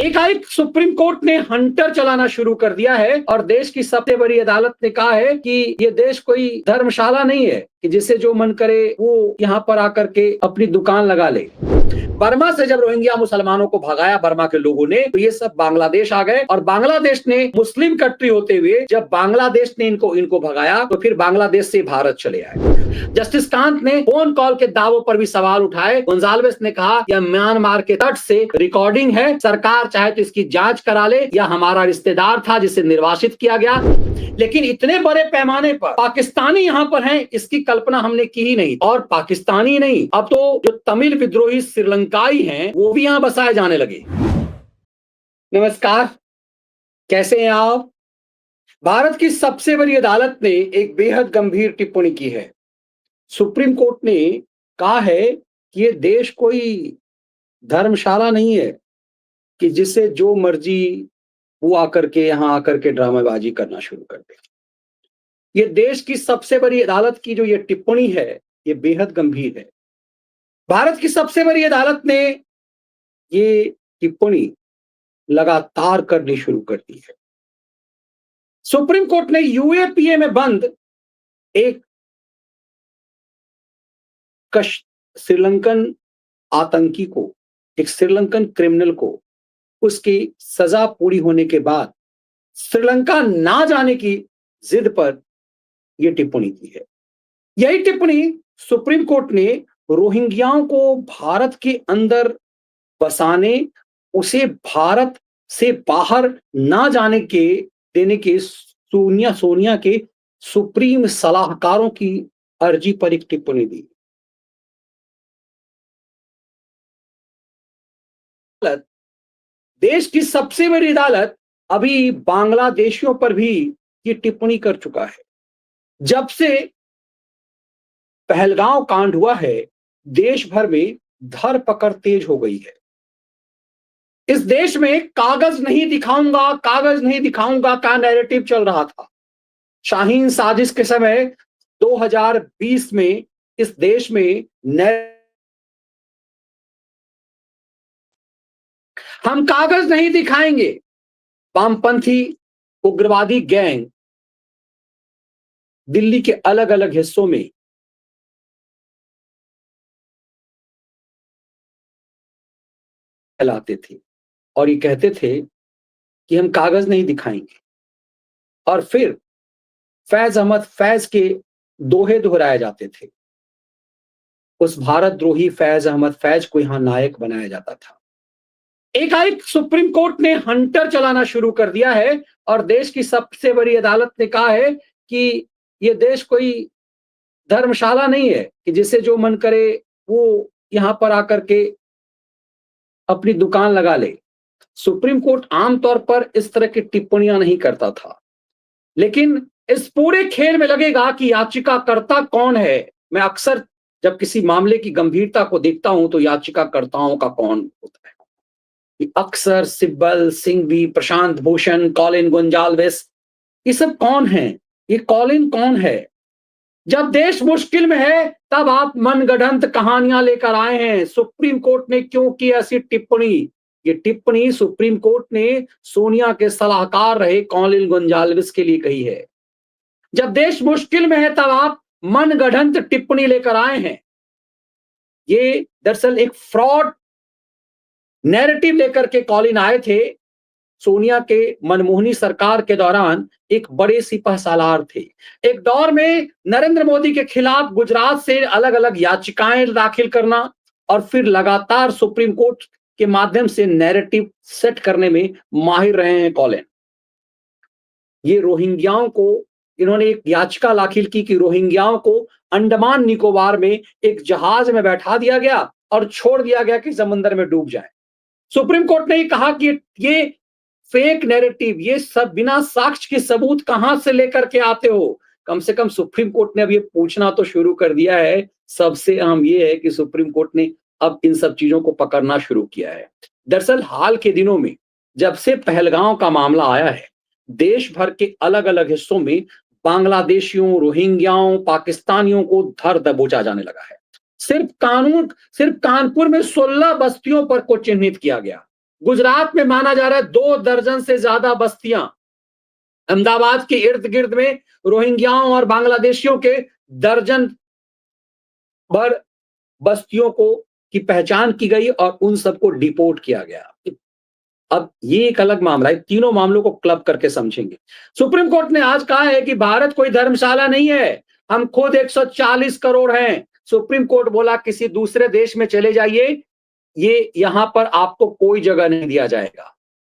एकाएक supreme court ने Hunter चलाना शुरू कर दिया है और देश की सबसे बड़ी अदालत ने कहा है कि ये देश कोई धर्मशाला नहीं है कि जिसे जो मन करे वो यहाँ पर आकर के अपनी दुकान लगा ले। बर्मा से जब रोहिंग्या मुसलमानों को भगाया बर्मा के लोगों ने, तो ये सब बांग्लादेश आ गए और बांग्लादेश ने मुस्लिम कंट्री होते हुए जब बांग्लादेश ने इनको भगाया तो फिर बांग्लादेश से भारत चले आए। जस्टिस कांत ने फोन कॉल के दावों पर भी सवाल उठाए। गोंजाल्वेस ने कहा यह म्यांमार के तट से रिकॉर्डिंग है, सरकार चाहे तो इसकी जांच करा ले, या हमारा रिश्तेदार था जिसे निर्वासित किया गया। लेकिन इतने बड़े पैमाने पर पाकिस्तानी यहाँ पर हैं, इसकी कल्पना हमने की ही नहीं। और पाकिस्तानी नहीं, अब तो जो तमिल विद्रोही श्रीलंकाई हैं वो भी यहाँ बसाए जाने लगे। नमस्कार, कैसे हैं आप? भारत की सबसे बड़ी अदालत ने एक बेहद गंभीर टिप्पणी की है। सुप्रीम कोर्ट ने कहा है कि ये देश कोई धर्मशाला नहीं है कि जिसे जो मर्जी वो आकर के यहाँ आकर के ड्रामेबाजी करना शुरू कर दे। ये देश की सबसे बड़ी अदालत की जो ये टिप्पणी है ये बेहद गंभीर है। भारत की सबसे बड़ी अदालत ने ये टिप्पणी लगातार करनी शुरू कर दी है। सुप्रीम कोर्ट ने यूएपीए में बंद एक श्रीलंकन आतंकी को, एक श्रीलंकन क्रिमिनल को, उसकी सजा पूरी होने के बाद श्रीलंका ना जाने की जिद पर यह टिप्पणी की है। यही टिप्पणी सुप्रीम कोर्ट ने रोहिंग्याओं को भारत के अंदर बसाने, उसे भारत से बाहर ना जाने के देने के सोनिया के सुप्रीम सलाहकारों की अर्जी पर एक टिप्पणी दी। देश की सबसे बड़ी अदालत अभी बांग्लादेशियों पर भी ये टिप्पणी कर चुका है। जब से पहलगांव कांड हुआ है, देश भर में धरपकड़ तेज हो गई है। इस देश में कागज नहीं दिखाऊंगा का नैरेटिव चल रहा था। शाहीन साजिश के समय 2020 में इस देश में हम कागज नहीं दिखाएंगे, वामपंथी उग्रवादी गैंग दिल्ली के अलग अलग हिस्सों में फैलाते थे और ये कहते थे कि हम कागज नहीं दिखाएंगे, और फिर फैज अहमद फैज के दोहे दोहराए जाते थे। उस भारत द्रोही फैज अहमद फैज को यहां नायक बनाया जाता था। एकाएक सुप्रीम कोर्ट ने हंटर चलाना शुरू कर दिया है और देश की सबसे बड़ी अदालत ने कहा है कि ये देश कोई धर्मशाला नहीं है कि जिसे जो मन करे वो यहां पर आकर के अपनी दुकान लगा ले। सुप्रीम कोर्ट आमतौर पर इस तरह की टिप्पणियां नहीं करता था, लेकिन इस पूरे खेल में लगेगा कि याचिकाकर्ता कौन है। मैं अक्सर जब किसी मामले की गंभीरता को देखता हूं तो याचिकाकर्ताओं का कौन होता है। अक्सर सिब्बल, सिंघवी, प्रशांत भूषण, कॉलिन गोंजाल्वेस, ये सब कौन हैं? ये कॉलिन कौन है? जब देश मुश्किल में है तब आप मनगढ़ंत कहानियां लेकर आए हैं। सुप्रीम कोर्ट ने क्यों की ऐसी टिप्पणी? ये टिप्पणी सुप्रीम कोर्ट ने सोनिया के सलाहकार रहे कॉलिन गोंजाल्वेस के लिए कही है। जब देश मुश्किल में है तब आप मनगढ़ंत टिप्पणी लेकर आए हैं। ये दरअसल एक फ्रॉड नैरेटिव लेकर के कॉलिन आए थे। सोनिया के मनमोहनी सरकार के दौरान एक बड़े सिपह सालार थे। एक दौर में नरेंद्र मोदी के खिलाफ गुजरात से अलग अलग याचिकाएं दाखिल करना और फिर लगातार सुप्रीम कोर्ट के माध्यम से नैरेटिव सेट करने में माहिर रहे हैं कॉलिन। ये रोहिंग्याओं को, इन्होंने एक याचिका दाखिल की कि रोहिंग्याओं को अंडमान निकोबार में एक जहाज में बैठा दिया गया और छोड़ दिया गया कि समंदर में डूब जाए। सुप्रीम कोर्ट ने कहा कि ये फेक नैरेटिव, ये सब बिना साक्ष्य के सबूत कहां से लेकर के आते हो? कम से कम सुप्रीम कोर्ट ने अब ये पूछना तो शुरू कर दिया है। सबसे अहम ये है कि सुप्रीम कोर्ट ने अब इन सब चीजों को पकड़ना शुरू किया है। दरअसल हाल के दिनों में जब से पहलगांव का मामला आया है, देश भर के अलग अलग हिस्सों में बांग्लादेशियों, रोहिंग्याओं, पाकिस्तानियों को धर दबोचा जाने लगा है। सिर्फ कानपुर में 16 बस्तियों पर को चिन्हित किया गया। गुजरात में माना जा रहा है 2 दर्जन से ज्यादा बस्तियां, अहमदाबाद के इर्द गिर्द में रोहिंग्याओं और बांग्लादेशियों के दर्जन भर बस्तियों को की पहचान की गई और उन सबको डिपोर्ट किया गया। अब ये एक अलग मामला है, तीनों मामलों को क्लब करके समझेंगे। सुप्रीम कोर्ट ने आज कहा है कि भारत कोई धर्मशाला नहीं है, हम खुद 140 करोड़ हैं। सुप्रीम कोर्ट बोला किसी दूसरे देश में चले जाइए, ये यहां पर आपको कोई जगह नहीं दिया जाएगा।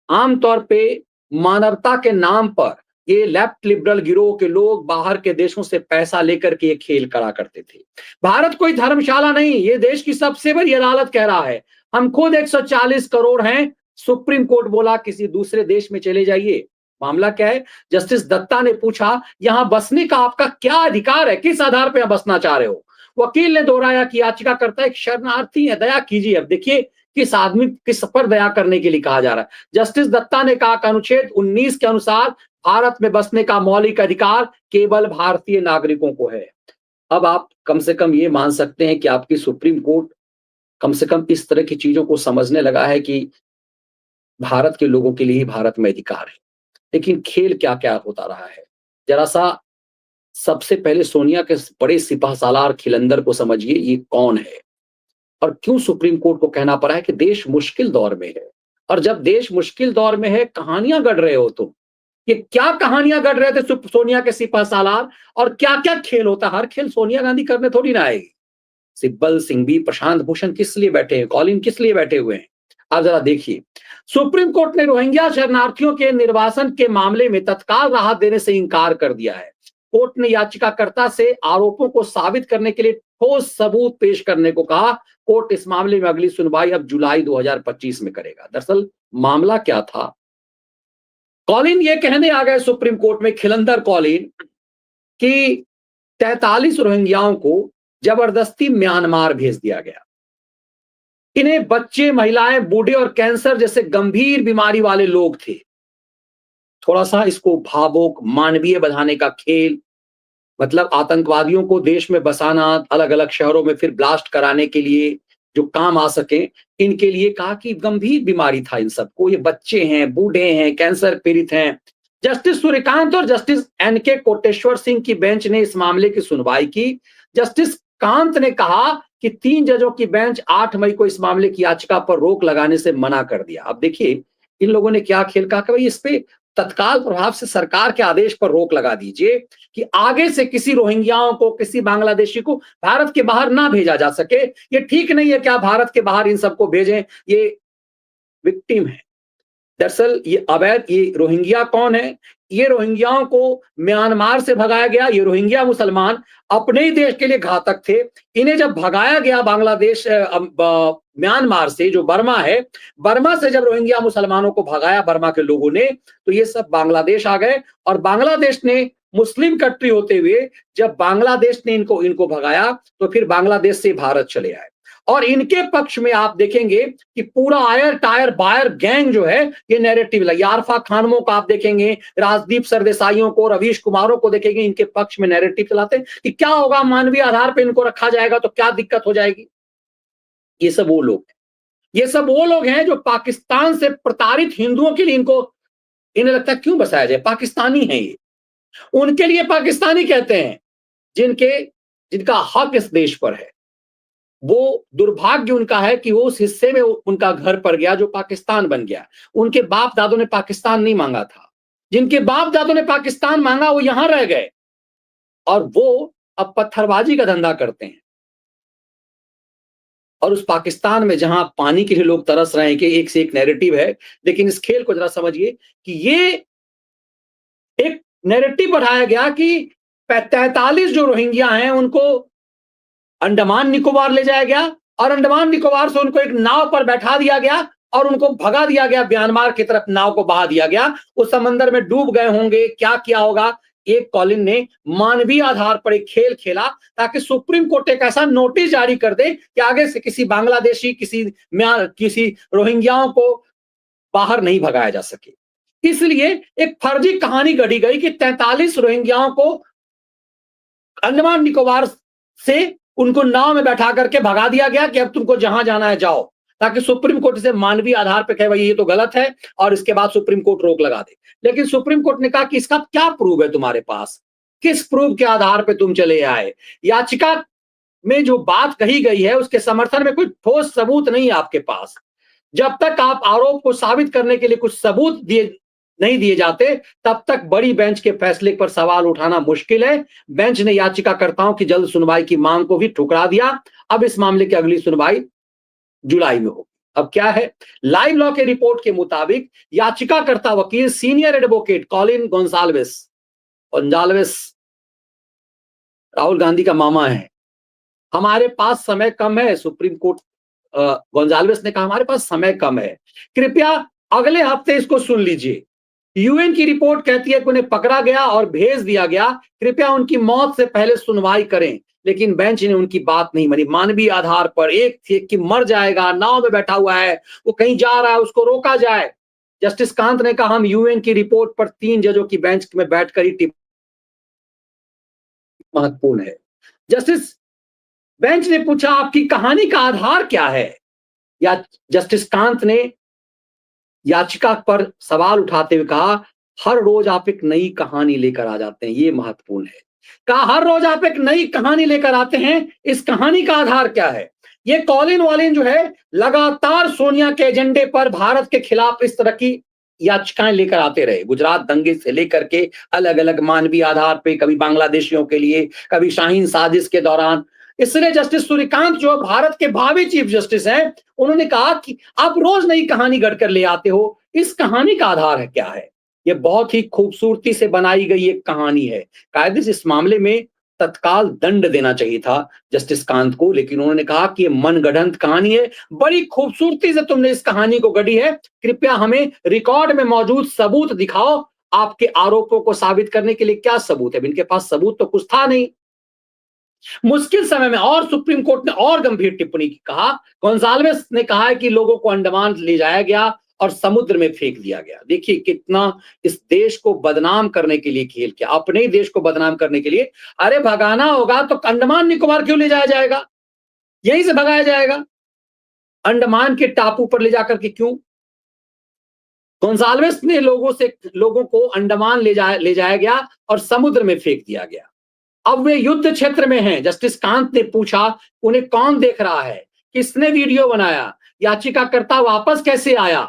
आमतौर पे मानवता के नाम पर ये लेफ्ट लिबरल गिरोह के लोग बाहर के देशों से पैसा लेकर के ये खेल करा करते थे। भारत कोई धर्मशाला नहीं, ये देश की सबसे बड़ी अदालत कह रहा है हम खुद 140 करोड़ हैं। सुप्रीम कोर्ट बोला किसी दूसरे देश में चले जाइए। मामला क्या है? जस्टिस दत्ता ने पूछा यहां बसने का आपका क्या अधिकार है, किस आधार पर बसना चाह रहे हो? वकील ने दोहराया कि याचिकाकर्ता एक शरणार्थी है, दया कीजिए। अब देखिए किस आदमी किस पर दया करने के लिए कहा जा रहा है। जस्टिस दत्ता ने कहा कि अनुच्छेद 19 के अनुसार भारत में बसने का मौलिक अधिकार केवल भारतीय नागरिकों को है। अब आप कम से कम ये मान सकते हैं कि आपकी सुप्रीम कोर्ट कम से कम इस तरह की चीजों को समझने लगा है कि भारत के लोगों के लिए ही भारत में अधिकार है। लेकिन खेल क्या क्या होता रहा है, जरा सा सबसे पहले सोनिया के बड़े सिपहसालार खिलंदर को समझिए, ये कौन है और क्यों सुप्रीम कोर्ट को कहना पड़ा है कि देश मुश्किल दौर में है। और जब देश मुश्किल दौर में है, कहानियां गढ़ रहे हो तुम, ये क्या कहानियां गढ़ रहे थे सोनिया के सिपहसालार, और क्या क्या खेल होता। हर खेल सोनिया गांधी करने थोड़ी ना आएगी। सिब्बल सिंघवी, प्रशांत भूषण किस लिए बैठे हैं, कॉलिन किस लिए बैठे हुए हैं, आप जरा देखिए। सुप्रीम कोर्ट ने रोहिंग्या शरणार्थियों के निर्वासन के मामले में तत्काल राहत देने से इंकार कर दिया है। कोर्ट ने याचिकाकर्ता से आरोपों को साबित करने के लिए ठोस सबूत पेश करने को कहा। कोर्ट इस मामले में अगली सुनवाई अब जुलाई 2025 में करेगा। दरअसल मामला क्या था, कॉलिन ये कहने आ गए सुप्रीम कोर्ट में, खिलंदर कॉलिन, कि 43 रोहिंग्याओं को जबरदस्ती म्यांमार भेज दिया गया। इन्हें बच्चे, महिलाएं, बूढ़े और कैंसर जैसे गंभीर बीमारी वाले लोग थे। थोड़ा सा इसको भावुक मानवीय बनाने का खेल, मतलब आतंकवादियों को देश में बसाना, अलग अलग शहरों में फिर ब्लास्ट कराने के लिए जो काम आ सके, इनके लिए कहा कि गंभीर बीमारी था इन सबको, ये बच्चे हैं, बूढ़े हैं, कैंसर पीड़ित हैं। जस्टिस सूर्यकांत और जस्टिस एनके कोटेश्वर सिंह की बेंच ने इस मामले की सुनवाई की। जस्टिस कांत ने कहा कि 3 जजों की बेंच 8 मई को इस मामले की याचिका पर रोक लगाने से मना कर दिया। अब देखिए इन लोगों ने क्या खेल कहा कि भाई इस पे तत्काल प्रभाव से सरकार के आदेश पर रोक लगा दीजिए कि आगे से किसी रोहिंग्याओं को, किसी बांग्लादेशी को भारत के बाहर ना भेजा जा सके। ये ठीक नहीं है क्या भारत के बाहर इन सबको भेजें, ये विक्टिम है। दरअसल ये अवैध, ये रोहिंग्या कौन है? ये रोहिंग्याओं को म्यांमार से भगाया गया। ये रोहिंग्या मुसलमान अपने ही देश के लिए घातक थे। इन्हें जब भगाया गया बांग्लादेश म्यांमार से, जो बर्मा है, बर्मा से जब रोहिंग्या मुसलमानों को भगाया बर्मा के लोगों ने, तो ये सब बांग्लादेश आ गए। और बांग्लादेश ने मुस्लिम कंट्री होते हुए जब बांग्लादेश ने इनको इनको भगाया तो फिर बांग्लादेश से भारत चले आए। और इनके पक्ष में आप देखेंगे कि पूरा आयर टायर बायर गैंग जो है ये नैरेटिव, यारफा खानमों को आप देखेंगे, राजदीप सरदेसाइयों को, रवीश कुमारों को देखेंगे, इनके पक्ष में नैरेटिव चलाते हैं कि क्या होगा, मानवीय आधार पर इनको रखा जाएगा तो क्या दिक्कत हो जाएगी। ये सब वो लोग हैं, ये सब वो लोग हैं जो पाकिस्तान से प्रताड़ित हिंदुओं के लिए इन्हें लगता है क्यों बसाया जाए, पाकिस्तानी है ये, उनके लिए पाकिस्तानी कहते हैं, जिनका हक इस देश पर है। वो दुर्भाग्य उनका है कि वो उस हिस्से में उनका घर पड़ गया जो पाकिस्तान बन गया। उनके बाप दादों ने पाकिस्तान नहीं मांगा था, जिनके बाप दादों ने पाकिस्तान मांगा वो यहां रह गए और वो अब पत्थरबाजी का धंधा करते हैं। और उस पाकिस्तान में जहां पानी के लिए लोग तरस रहे हैं कि एक से एक नैरेटिव है। लेकिन इस खेल को जरा समझिए कि ये एक नैरेटिव बढ़ाया गया कि 43 जो रोहिंग्या हैं उनको अंडमान निकोबार ले जाया गया और अंडमान निकोबार से उनको एक नाव पर बैठा दिया गया और उनको भगा दिया गया, म्यांमार की तरफ नाव को बहा दिया गया। वो समंदर में डूब गए होंगे, क्या किया होगा। एक कॉलिन ने मानवीय आधार पर एक खेल खेला ताकि सुप्रीम कोर्ट एक ऐसा नोटिस जारी कर दे कि आगे से किसी बांग्लादेशी, किसी रोहिंग्याओं को बाहर नहीं भगाया जा सके। इसलिए एक फर्जी कहानी गढ़ी गई कि 43 रोहिंग्याओं को अंडमान निकोबार से उनको नाव में बैठा करके भगा दिया गया कि अब तुमको जहां जाना है जाओ, ताकि सुप्रीम कोर्ट इसे मानवीय आधार पर कहे भाई ये तो गलत है और इसके बाद सुप्रीम कोर्ट रोक लगा दे। लेकिन सुप्रीम कोर्ट ने कहा कि इसका क्या प्रूफ है तुम्हारे पास, किस प्रूफ के आधार पर तुम चले आए? याचिका में जो बात कही गई है उसके समर्थन में कोई ठोस सबूत नहीं है आपके पास। जब तक आप आरोप को साबित करने के लिए कुछ सबूत नहीं दिए जाते, तब तक बड़ी बेंच के फैसले पर सवाल उठाना मुश्किल है। बेंच ने याचिकाकर्ताओं की जल्द सुनवाई की मांग को भी ठुकरा दिया। अब इस मामले की अगली सुनवाई जुलाई में होगी। अब क्या है, लाइव लॉ के रिपोर्ट के मुताबिक याचिकाकर्ता वकील senior advocate Colin Gonsalves Rahul Gandhi का मामा है। हमारे पास समय कम है, सुप्रीम कोर्ट गोंजाल्विस ने कहा हमारे पास समय कम है, कृपया अगले हफ्ते इसको सुन लीजिए। यूएन की रिपोर्ट कहती है कि उन्हें पकड़ा गया और भेज दिया गया, कृपया उनकी मौत से पहले सुनवाई करें। लेकिन बेंच ने उनकी बात नहीं मानी। मानवीय आधार पर एक थे कि मर जाएगा, नाव में बैठा हुआ है, वो कहीं जा रहा है, उसको रोका जाए। जस्टिस कांत ने कहा हम यूएन की रिपोर्ट पर 3 जजों की बेंच में बैठकर ही टिप्पणी महत्वपूर्ण है। जस्टिस बेंच ने पूछा आपकी कहानी का आधार क्या है? या जस्टिस कांत ने याचिका पर सवाल उठाते हुए कहा हर रोज आप एक नई कहानी लेकर आ जाते हैं, ये महत्वपूर्ण है। कहा हर रोज आप एक नई कहानी लेकर आते हैं, इस कहानी का आधार क्या है? ये कॉलिन वॉलिन जो है लगातार सोनिया के एजेंडे पर भारत के खिलाफ इस तरह की याचिकाएं लेकर आते रहे। गुजरात दंगे से लेकर के अलग अलग मानवीय आधार पे, कभी बांग्लादेशियों के लिए, कभी शाहीन साजिश के दौरान। इसलिए जस्टिस सूर्यकांत जो भारत के भावी चीफ जस्टिस हैं, उन्होंने कहा कि आप रोज नई कहानी गढ़कर ले आते हो, इस कहानी का आधार है क्या है? ये बहुत ही खूबसूरती से बनाई गई एक कहानी है। कायदे से इस मामले में तत्काल दंड देना चाहिए था जस्टिस कांत को, लेकिन उन्होंने कहा कि ये मनगढ़ंत कहानी है, बड़ी खूबसूरती से तुमने इस कहानी को गढ़ी है, कृपया हमें रिकॉर्ड में मौजूद सबूत दिखाओ। आपके आरोपों को साबित करने के लिए क्या सबूत है? इनके पास सबूत तो कुछ था नहीं। मुश्किल समय में और सुप्रीम कोर्ट ने और गंभीर टिप्पणी की। कहा गोंजाल्विस ने कहा है कि लोगों को अंडमान ले जाया गया और समुद्र में फेंक दिया गया। देखिए कितना इस देश को बदनाम करने के लिए खेल किया, अपने ही देश को बदनाम करने के लिए। अरे भगाना होगा तो अंडमान निकोबार क्यों ले जाया जाएगा? यहीं से भगाया जाएगा। अंडमान के टापू पर ले जाकर के क्यों? गोंजाल्विस ने लोगों को अंडमान ले जाया गया और समुद्र में फेंक दिया गया। अब वे युद्ध क्षेत्र में हैं। जस्टिस कांत ने पूछा उन्हें कौन देख रहा है, किसने वीडियो बनाया, याचिकाकर्ता वापस कैसे आया?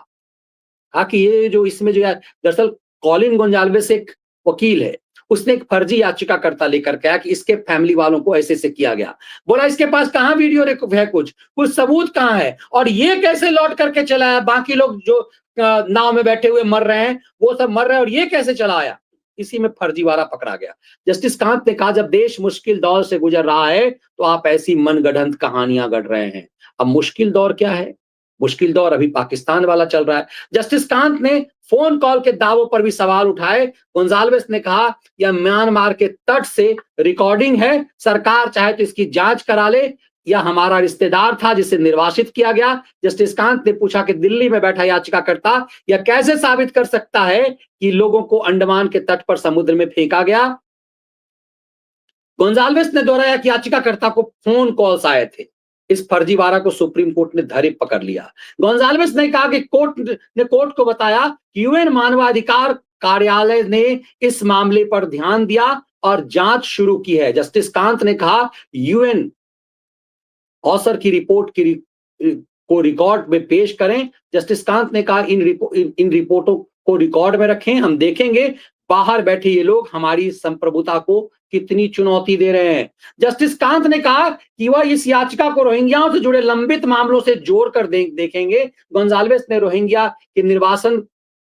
कहा कि ये जो इसमें जो है दरअसल कॉलिन गोंजाल्विस एक वकील है, उसने एक फर्जी याचिकाकर्ता लेकर के आया कि इसके फैमिली वालों को ऐसे से किया गया। बोला इसके पास कहां वीडियो है, कुछ सबूत कहां है, और ये कैसे लौट करके चला आया? बाकी लोग जो नाव में बैठे हुए मर रहे हैं वो सब मर रहे हैं और ये कैसे चला आया? इसी में फर्जीवाड़ा पकड़ा गया। जस्टिस कांत ने कहा जब देश मुश्किल दौर से गुजर रहा है तो आप ऐसी मनगढ़ंत कहानियां गढ़ रहे हैं। अब मुश्किल दौर क्या है? मुश्किल दौर अभी पाकिस्तान वाला चल रहा है। जस्टिस कांत ने फोन कॉल के दावों पर भी सवाल उठाए। गोंजाल्विस ने कहा यह म्यांमार के तट से रिकॉर्डिंग है, सरकार चाहे तो इसकी जांच करा ले, यह हमारा रिश्तेदार था जिसे निर्वासित किया गया। जस्टिस कांत ने पूछा कि दिल्ली में बैठा याचिकाकर्ता यह कैसे साबित कर सकता है कि लोगों को अंडमान के तट पर समुद्र में फेंका गया? गोंजाल्विस ने दोहराया कि याचिकाकर्ता को फोन कॉल्स आए थे। इस फर्जीवाड़ा को सुप्रीम कोर्ट ने धरे पकड़ लिया। गोंजाल्विस ने कहा कि कोर्ट को बताया कि यूएन मानवाधिकार कार्यालय ने इस मामले पर ध्यान दिया और जांच शुरू की है। जस्टिस कांत ने कहा यूएन ऑसर की रिपोर्ट को रिकॉर्ड में पेश करें। जस्टिस कांत ने कहा इन रिपोर्टों को रिकॉर्ड में रखें, हम देखेंगे बाहर बैठे ये लोग हमारी संप्रभुता को कितनी चुनौती दे रहे हैं। जस्टिस कांत ने कहा कि वह इस याचिका को रोहिंग्याओं से जुड़े लंबित मामलों से जोड़कर देखेंगे। गोंजाल्विस ने रोहिंग्या के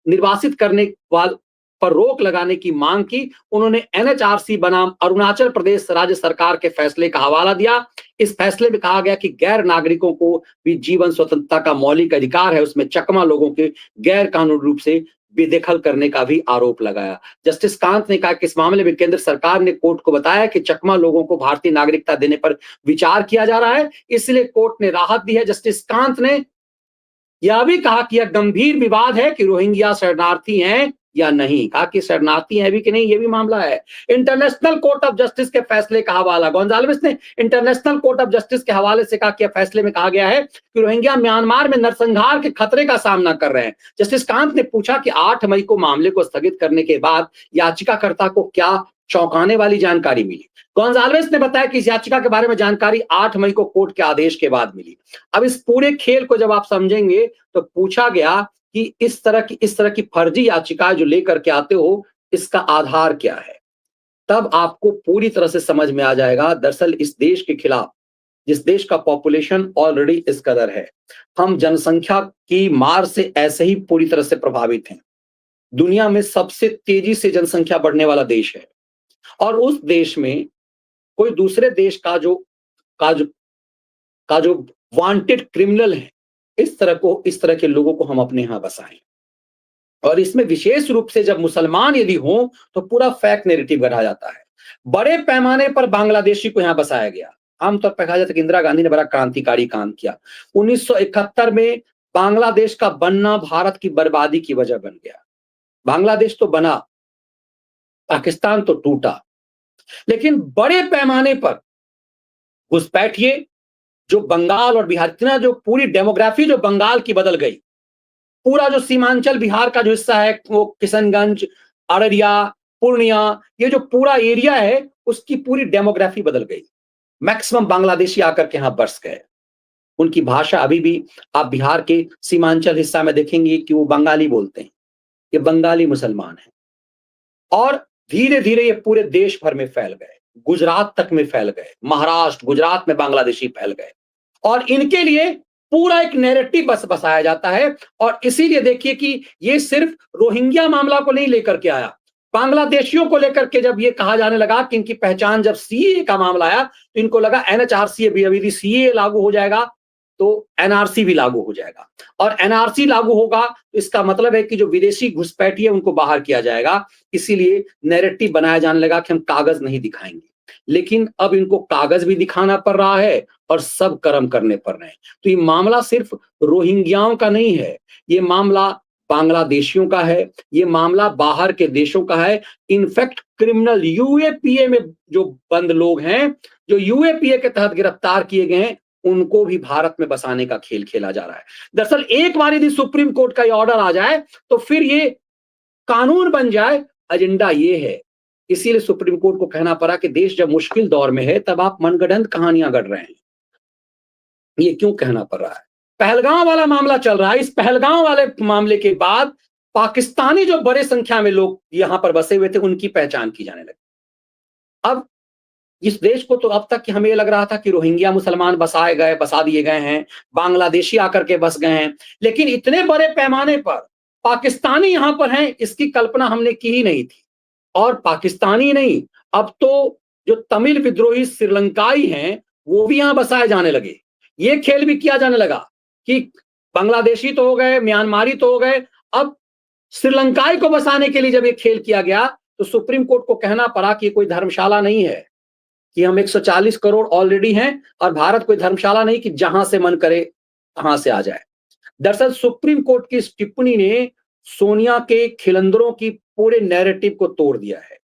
निर्वासित करने पर रोक लगाने की मांग की। उन्होंने एनएचआरसी बनाम अरुणाचल प्रदेश राज्य सरकार के फैसले का हवाला दिया। इस फैसले में कहा गया कि गैर नागरिकों को भी जीवन स्वतंत्रता का मौलिक अधिकार है। उसमें चकमा लोगों के गैर कानूनी रूप से बेदखल करने का भी आरोप लगाया। जस्टिस कांत ने कहा कि इस मामले में केंद्र सरकार ने कोर्ट को बताया कि चकमा लोगों को भारतीय नागरिकता देने पर विचार किया जा रहा है, इसलिए कोर्ट ने राहत दी है। जस्टिस कांत ने यह भी कहा कि यह गंभीर विवाद है कि रोहिंग्या शरणार्थी हैं या नहीं? कहा कि शरणार्थी है भी कि नहीं, ये भी मामला है। इंटरनेशनल कोर्ट ऑफ जस्टिस के फैसले का हवाला गोंजाल्विस ने इंटरनेशनल कोर्ट ऑफ जस्टिस के हवाले से कहा कि फैसले में कहा गया है कि रोहिंग्या म्यांमार में नरसंहार के खतरे का सामना कर रहे हैं। जस्टिस कांत ने पूछा कि 8 मई को मामले को स्थगित करने के बाद याचिकाकर्ता को क्या चौंकाने वाली जानकारी मिली। गोंजाल्विस ने बताया कि इस याचिका के बारे में जानकारी 8 मई को कोर्ट के आदेश के बाद मिली। अब इस पूरे खेल को जब आप समझेंगे तो पूछा गया कि इस तरह की फर्जी याचिकाएं जो लेकर के आते हो, इसका आधार क्या है? तब आपको पूरी तरह से समझ में आ जाएगा दरअसल इस देश के खिलाफ, जिस देश का पॉपुलेशन ऑलरेडी इस कदर है, हम जनसंख्या की मार से ऐसे ही पूरी तरह से प्रभावित हैं। दुनिया में सबसे तेजी से जनसंख्या बढ़ने वाला देश है और उस देश में कोई दूसरे देश का जो का जो वांटेड क्रिमिनल है, इस तरह के लोगों को हम अपने यहां बसाएं। और इसमें विशेष रूप से जब मुसलमान यदि हो तो पूरा फैक्ट नैरेटिव गढ़ा जाता है। बड़े पैमाने पर बांग्लादेशी को यहां बसाया गया। आमतौर पर कहा जाता है कि इंदिरा गांधी ने बड़ा क्रांतिकारी काम किया। 1971 में बांग्लादेश का बनना भारत की बर्बादी की वजह बन गया। बांग्लादेश तो बना, पाकिस्तान तो टूटा। लेकिन बड़े पैमाने पर घुसपैठिए जो बंगाल और बिहार, इतना जो पूरी डेमोग्राफी जो बंगाल की बदल गई, पूरा जो सीमांचल बिहार का जो हिस्सा है, वो किशनगंज, अररिया, पूर्णिया, ये जो पूरा एरिया है, उसकी पूरी डेमोग्राफी बदल गई। मैक्सिमम बांग्लादेशी आकर के यहां बस गए। उनकी भाषा अभी भी आप बिहार के सीमांचल हिस्सा में देखेंगे कि वो बंगाली बोलते हैं। ये बंगाली मुसलमान हैं और धीरे धीरे ये पूरे देश भर में फैल गए, गुजरात तक में फैल गए, महाराष्ट्र, गुजरात में बांग्लादेशी फैल गए और इनके लिए पूरा एक नैरेटिव बसाया जाता है। और इसीलिए देखिए कि ये सिर्फ रोहिंग्या मामला को नहीं लेकर के आया, बांग्लादेशियों को लेकर के जब ये कहा जाने लगा कि इनकी पहचान, जब सीए का मामला आया तो इनको लगा एनएचआरसी भी, अभी सीए लागू हो जाएगा तो एनआरसी भी लागू हो जाएगा और एनआरसी लागू होगा तो इसका मतलब है कि जो विदेशी घुसपैठी है उनको बाहर किया जाएगा। इसीलिए नैरेटिव बनाया जाने लगा कि हम कागज नहीं दिखाएंगे। लेकिन अब इनको कागज भी दिखाना पड़ रहा है और सब कर्म करने पड़ रहे हैं। तो ये मामला सिर्फ रोहिंग्याओं का नहीं है, ये मामला बांग्लादेशियों का है, ये मामला बाहर के देशों का है। इनफैक्ट क्रिमिनल यूएपीए में जो बंद लोग हैं, जो यूएपीए के तहत गिरफ्तार किए गए हैं, उनको भी भारत में बसाने का खेल खेला जा रहा है। दरअसल एक बार यदि सुप्रीम कोर्ट का ये ऑर्डर आ जाए तो फिर ये कानून बन जाए, एजेंडा ये है। इसीलिए सुप्रीम कोर्ट को कहना पड़ा कि देश जब मुश्किल दौर में है तब आप मनगढ़ंत कहानियां गढ़ रहे हैं। ये क्यों कहना पड़ रहा है? पहलगांव वाला मामला चल रहा है। इस पहलगांव वाले मामले के बाद पाकिस्तानी जो बड़े संख्या में लोग यहां पर बसे हुए थे, उनकी पहचान की जाने लगी। अब इस देश को तो अब तक हमें लग रहा था कि रोहिंग्या मुसलमान बसा दिए गए हैं, बांग्लादेशी आकर के बस गए हैं, लेकिन इतने बड़े पैमाने पर पाकिस्तानी यहां पर हैं, इसकी कल्पना हमने की ही नहीं थी। और पाकिस्तानी नहीं, अब तो जो तमिल विद्रोही श्रीलंकाई हैं, वो भी यहां बसाए जाने लगे। ये खेल भी किया जाने लगा कि बांग्लादेशी तो हो गए, म्यांमारी तो हो गए, अब श्रीलंकाई को बसाने के लिए जब ये खेल किया गया तो सुप्रीम कोर्ट को कहना पड़ा कि कोई धर्मशाला नहीं है कि हम 140 करोड़ ऑलरेडी हैं और भारत कोई धर्मशाला नहीं कि जहां से मन करे वहां से आ जाए। दरअसल सुप्रीम कोर्ट की इस टिप्पणी ने सोनिया के खिलंदरों की पूरे नैरेटिव को तोड़ दिया है।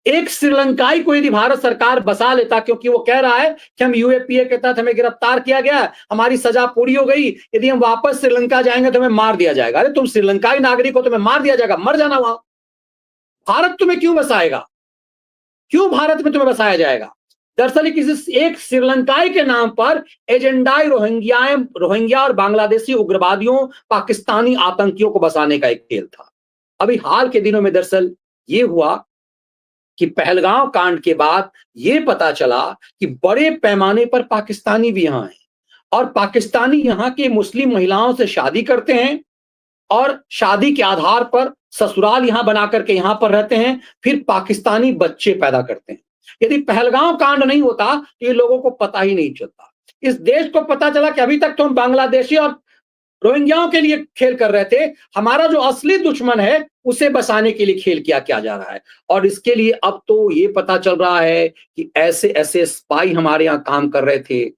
एक श्रीलंकाई को यदि भारत सरकार बसा लेता, क्योंकि वो कह रहा है कि हम यूएपीए के तहत हमें गिरफ्तार किया गया, हमारी सजा पूरी हो गई, यदि हम वापस श्रीलंका जाएंगे तो हमें मार दिया जाएगा। अरे तुम श्रीलंकाई नागरिक हो, तुम्हें मार दिया जाएगा, मर जाना वहां। भारत तुम्हें क्यों बसाएगा? क्यों भारत में तुम्हें बसाया जाएगा? दरअसल किसी एक श्रीलंकाई के नाम पर एजेंडाई रोहिंग्या और बांग्लादेशी उग्रवादियों, पाकिस्तानी आतंकियों को बसाने का एक खेल था। अभी हाल के दिनों में दरअसल ये हुआ कि पहलगांव कांड के बाद ये पता चला कि बड़े पैमाने पर पाकिस्तानी भी यहां हैं और पाकिस्तानी यहां के मुस्लिम महिलाओं से शादी करते हैं और शादी के आधार पर ससुराल यहां बना करके यहां पर रहते हैं, फिर पाकिस्तानी बच्चे पैदा करते हैं। यदि पहलगांव कांड नहीं होता तो ये लोगों को पता ही नहीं चलता। इस देश को पता चला कि अभी तक तो हम बांग्लादेशी और रोहिंग्याओं के लिए खेल कर रहे थे, हमारा जो असली दुश्मन है उसे बसाने के लिए खेल किया क्या जा रहा है। और इसके लिए अब तो ये पता चल रहा है कि ऐसे ऐसे स्पाई हमारे यहाँ काम कर रहे थे,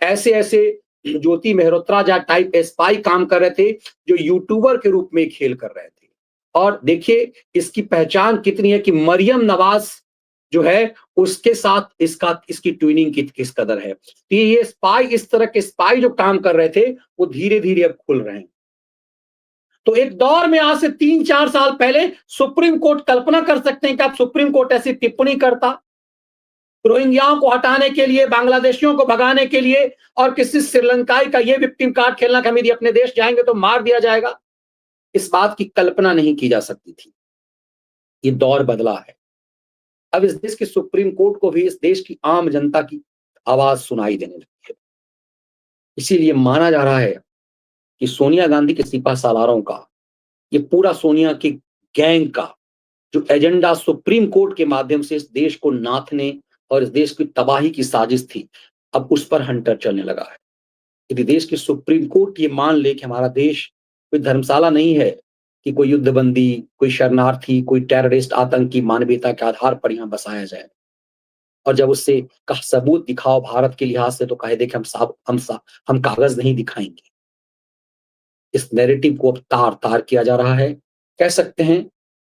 ऐसे ऐसे ज्योति मेहरोत्रा टाइप स्पाई काम कर रहे थे जो यूट्यूबर के रूप में खेल कर रहे थे और देखिए इसकी पहचान कितनी है कि मरियम नवाज जो है उसके साथ इसकी ट्विनिंग किस कदर है। तो ये स्पाई, इस तरह के स्पाई जो काम कर रहे थे वो धीरे धीरे अब खुल रहे हैं। तो एक दौर में आज से 3-4 साल पहले सुप्रीम कोर्ट, कल्पना कर सकते हैं कि आप सुप्रीम कोर्ट ऐसी टिप्पणी करता रोहिंग्याओं को हटाने के लिए, बांग्लादेशियों को भगाने के लिए, और किसी श्रीलंकाई का ये विक्टिम कार्ड खेलना कि हम यदि अपने देश जाएंगे तो मार दिया जाएगा, इस बात की कल्पना नहीं की जा सकती थी। ये दौर बदला है। अब इस देश के सुप्रीम कोर्ट को भी इस देश की आम जनता की आवाज सुनाई देने लगी है। इसीलिए माना जा रहा है कि सोनिया गांधी के सिपा सालारों का, ये पूरा सोनिया की गैंग का जो एजेंडा सुप्रीम कोर्ट के माध्यम से इस देश को नाथने और इस देश की तबाही की साजिश थी, अब उस पर हंटर चलने लगा है। यदि देश की सुप्रीम कोर्ट ये मान ले कि हमारा देश कोई धर्मशाला नहीं है कि कोई युद्धबंदी, कोई शरणार्थी, कोई टेररिस्ट, आतंकी मानवीयता के आधार पर यहाँ बसाया जाए, और जब उससे कहा सबूत दिखाओ भारत के लिहाज से, तो कहे देखे हम कागज नहीं दिखाएंगे। इस नैरेटिव को अब तार तार किया जा रहा है। कह सकते हैं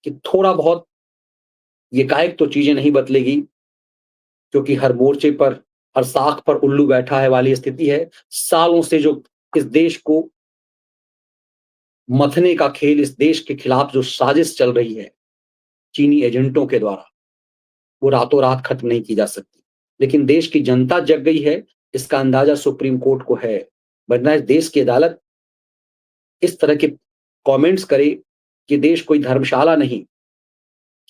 कि थोड़ा बहुत ये कायक तो चीजें नहीं बदलेगी, क्योंकि हर मोर्चे पर, हर साख पर उल्लू बैठा है वाली स्थिति है। सालों से जो इस देश को मथने का खेल, इस देश के खिलाफ जो साजिश चल रही है चीनी एजेंटों के द्वारा, वो रातों रात खत्म नहीं की जा सकती। लेकिन देश की जनता जग गई है, इसका अंदाजा सुप्रीम कोर्ट को है। वरना इस देश की अदालत इस तरह के कमेंट्स करे कि देश कोई धर्मशाला नहीं।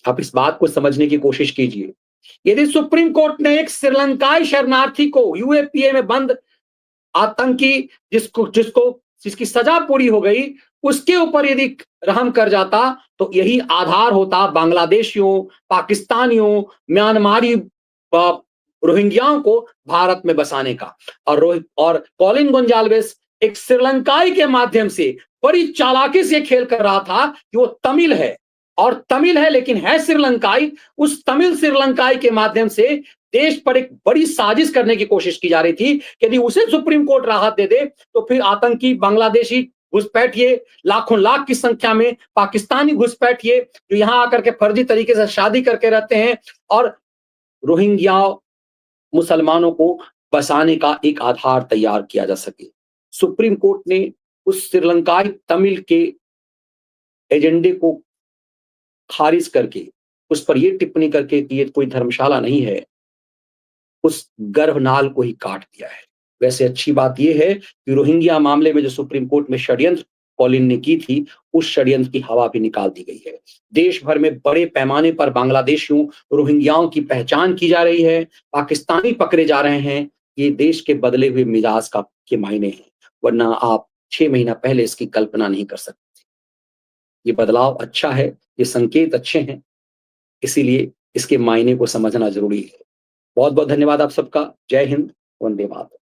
आप इस बात को समझने की कोशिश कीजिए। यदि सुप्रीम कोर्ट ने एक श्रीलंकाई शरणार्थी को यूएपीए में बंद आतंकी, जिसकी सजा पूरी हो गई, उसके ऊपर यदि रहम कर जाता, तो यही आधार होता बांग्लादेशियों, पाकिस्तानियों, म्यांमारी रोहिंग्याओं को भारत में बसाने का। और कॉलिन गोंजाल्वेस एक श्रीलंकाई के माध्यम से बड़ी चालाकी से खेल कर रहा था कि वो तमिल है, और तमिल है लेकिन है श्रीलंकाई। उस तमिल श्रीलंकाई के माध्यम से देश पर एक बड़ी साजिश करने की कोशिश की जा रही थी कि यदि उसे सुप्रीम कोर्ट राहत दे दे तो फिर आतंकी बांग्लादेशी घुसपैठिए, लाखों लाख की संख्या में पाकिस्तानी घुसपैठिए जो यहां आकर के फर्जी तरीके से शादी करके रहते हैं, और रोहिंग्या मुसलमानों को बसाने का एक आधार तैयार किया जा सके। सुप्रीम कोर्ट ने उस श्रीलंकाई तमिल के एजेंडे को खारिज करके, उस पर यह टिप्पणी करके कि ये कोई धर्मशाला नहीं है, उस गर्भनाल को ही काट दिया है। वैसे अच्छी बात यह है कि रोहिंग्या मामले में जो सुप्रीम कोर्ट में षड्यंत्र कॉलिन ने की थी, उस षड्यंत्र की हवा भी निकाल दी गई है। देश भर में बड़े पैमाने पर बांग्लादेशियों, रोहिंग्याओं की पहचान की जा रही है, पाकिस्तानी पकड़े जा रहे हैं। ये देश के बदले हुए मिजाज का के मायने हैं, वरना आप 6 महीना पहले इसकी कल्पना नहीं कर सकते। ये बदलाव अच्छा है, ये संकेत अच्छे हैं, इसीलिए इसके मायने को समझना जरूरी है। बहुत बहुत धन्यवाद आप सबका। जय हिंद, वंदे मातरम।